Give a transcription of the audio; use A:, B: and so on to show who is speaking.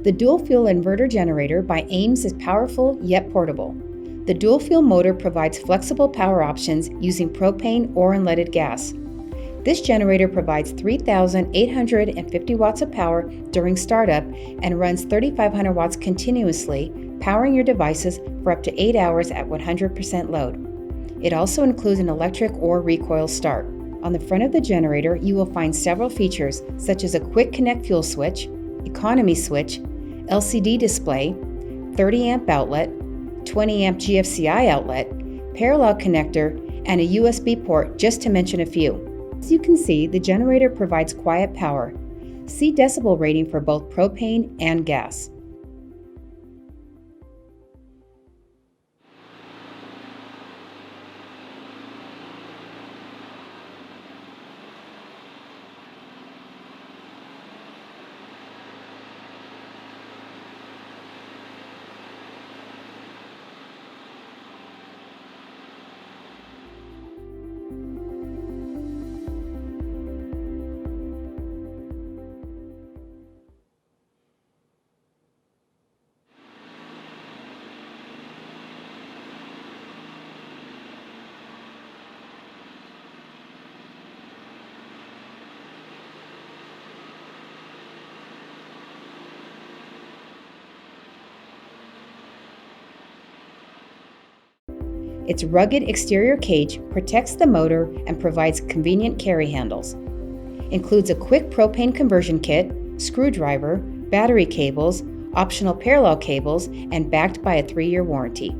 A: The dual-fuel inverter generator by Ames is powerful yet portable. The dual-fuel motor provides flexible power options using propane or unleaded gas. This generator provides 3,850 watts of power during startup and runs 3,500 watts continuously, powering your devices for up to 8 hours at 100% load. It also includes an electric or recoil start. On the front of the generator, you will find several features such as a quick connect fuel switch, economy switch, LCD display, 30 amp outlet, 20 amp GFCI outlet, parallel connector, and a USB port, just to mention a few. As you can see, the generator provides quiet power. See decibel rating for both propane and gas. Its rugged exterior cage protects the motor and provides convenient carry handles. Includes a quick propane conversion kit, screwdriver, battery cables, optional parallel cables, and backed by a 3-year warranty.